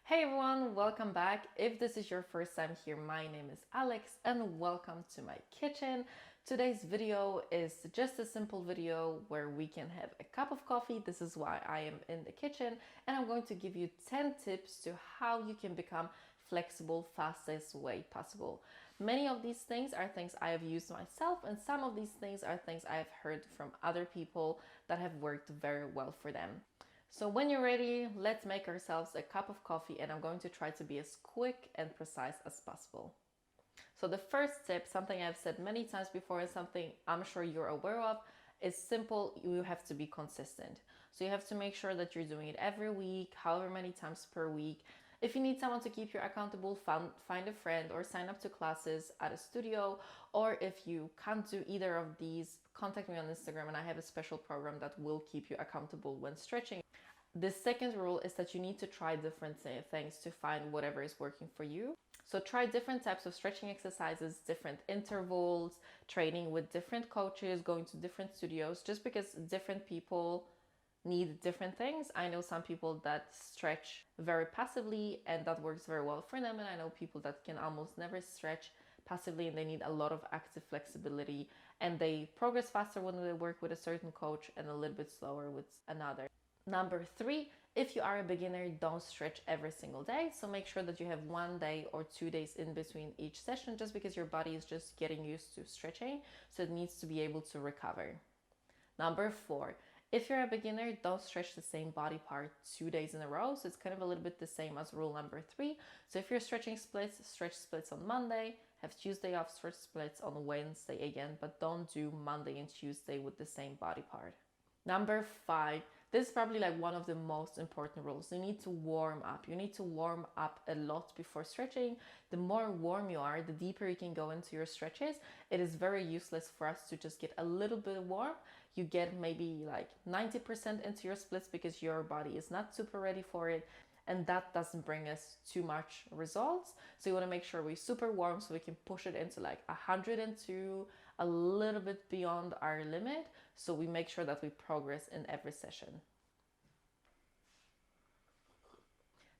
Hey everyone, welcome back. If this is your first time here, my name is Alex and welcome to my kitchen. Today's video is just a simple video where we can have a cup of coffee. This is why I am in the kitchen, and I'm going to give you 10 tips to how you can become flexible fastest way possible. Many of these things are things I have used myself, and some of these things are things I have heard from other people that have worked very well for them. So when you're ready, let's make ourselves a cup of coffee, and I'm going to try to be as quick and precise as possible. So the first tip, something I've said many times before and something I'm sure you're aware of, is simple. You have to be consistent. So you have to make sure that you're doing it every week, however many times per week. If you need someone to keep you accountable, find a friend or sign up to classes at a studio. Or if you can't do either of these, contact me on Instagram and I have a special program that will keep you accountable when stretching. The second rule is that you need to try different things to find whatever is working for you. So try different types of stretching exercises, different intervals, training with different coaches, going to different studios, just because different people need different things. I know some people that stretch very passively and that works very well for them. And I know people that can almost never stretch passively and they need a lot of active flexibility and they progress faster when they work with a certain coach and a little bit slower with another. Number 3, if you are a beginner, don't stretch every single day. So make sure that you have 1 day or 2 days in between each session, just because your body is just getting used to stretching. So it needs to be able to recover. Number 4, if you're a beginner, don't stretch the same body part 2 days in a row. So it's kind of a little bit the same as rule number 3. So if you're stretching splits, stretch splits on Monday, have Tuesday off, stretch splits on Wednesday again, but don't do Monday and Tuesday with the same body part. Number 5, this is probably like one of the most important rules. You need to warm up. You need to warm up a lot before stretching. The more warm you are, the deeper you can go into your stretches. It is very useless for us to just get a little bit warm. You get maybe like 90% into your splits because your body is not super ready for it. And that doesn't bring us too much results. So you want to make sure we're super warm so we can push it into like 102, a little bit beyond our limit. So we make sure that we progress in every session.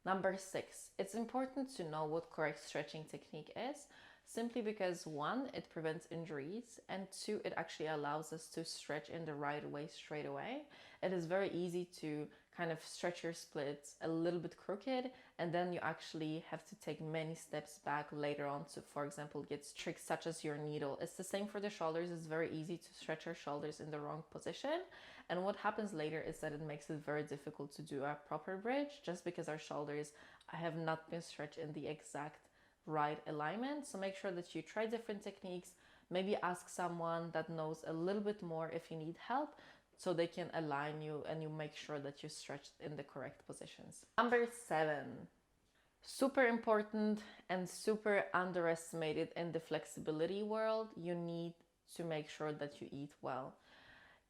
Number 6, it's important to know what correct stretching technique is, simply because 1, it prevents injuries, and 2, it actually allows us to stretch in the right way straight away. It is very easy to kind of stretch your splits a little bit crooked, and then you actually have to take many steps back later on to, for example, get tricks such as your needle. It's the same for the shoulders. It's very easy to stretch our shoulders in the wrong position, and what happens later is that it makes it very difficult to do a proper bridge, just because our shoulders have not been stretched in the exact right alignment. So make sure that you try different techniques, maybe ask someone that knows a little bit more if you need help, so they can align you and you make sure that you stretch in the correct positions. Number 7, super important and super underestimated in the flexibility world, you need to make sure that you eat well.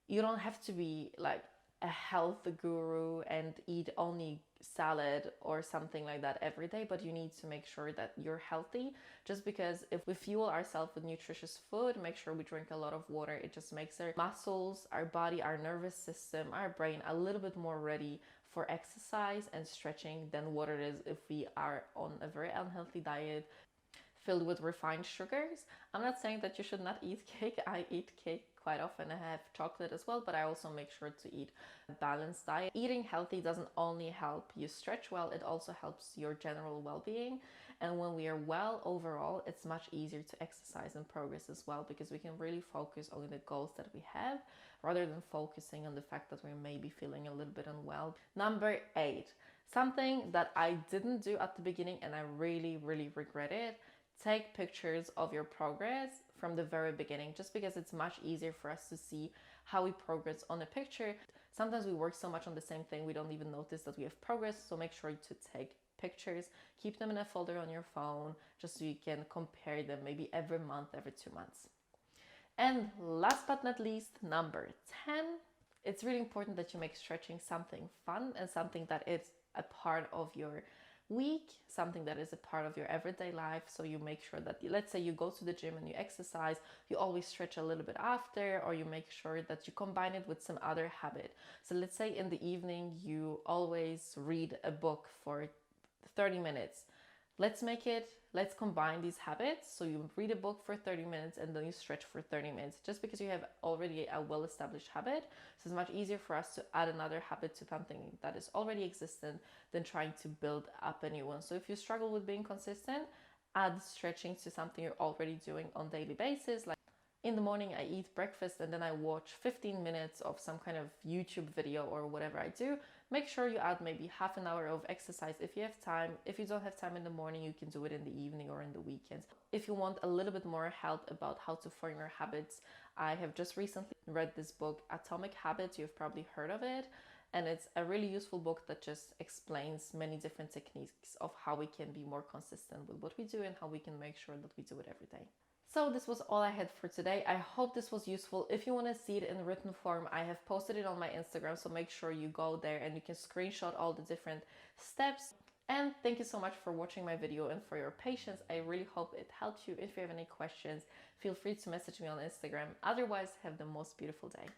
You don't have to be like a health guru and eat only salad or something like that every day, but you need to make sure that you're healthy, just because if we fuel ourselves with nutritious food, make sure we drink a lot of water, it just makes our muscles, our body, our nervous system, our brain a little bit more ready for exercise and stretching than what it is if we are on a very unhealthy diet filled with refined sugars. I'm not saying that you should not eat cake. I eat cake quite often. I have chocolate as well, but I also make sure to eat a balanced diet. Eating healthy doesn't only help you stretch well, it also helps your general well-being. And when we are well overall, it's much easier to exercise and progress as well, because we can really focus on the goals that we have rather than focusing on the fact that we may be feeling a little bit unwell. Number 8, something that I didn't do at the beginning and I really regret it. Take pictures of your progress from the very beginning, just because it's much easier for us to see how we progress on a picture. Sometimes we work so much on the same thing we don't even notice that we have progress, so make sure to take pictures, keep them in a folder on your phone, just so you can compare them maybe every month, every 2 months. And last but not least, number 10, it's really important that you make stretching something fun and something that is a part of your week, something that is a part of your everyday life. So you make sure that, let's say you go to the gym and you exercise, you always stretch a little bit after, or you make sure that you combine it with some other habit. So let's say in the evening you always read a book for 30 minutes. Let's combine these habits. So you read a book for 30 minutes and then you stretch for 30 minutes, just because you have already a well-established habit. So it's much easier for us to add another habit to something that is already existent than trying to build up a new one. So if you struggle with being consistent, add stretching to something you're already doing on a daily basis. Like in the morning, I eat breakfast and then I watch 15 minutes of some kind of YouTube video or whatever I do. Make sure you add maybe half an hour of exercise if you have time. If you don't have time in the morning, you can do it in the evening or in the weekends. If you want a little bit more help about how to form your habits, I have just recently read this book, Atomic Habits. You've probably heard of it. And it's a really useful book that just explains many different techniques of how we can be more consistent with what we do and how we can make sure that we do it every day. So this was all I had for today. I hope this was useful. If you want to see it in written form, I have posted it on my Instagram, so make sure you go there and you can screenshot all the different steps. And thank you so much for watching my video and for your patience. I really hope it helped you. If you have any questions, feel free to message me on Instagram. Otherwise, have the most beautiful day.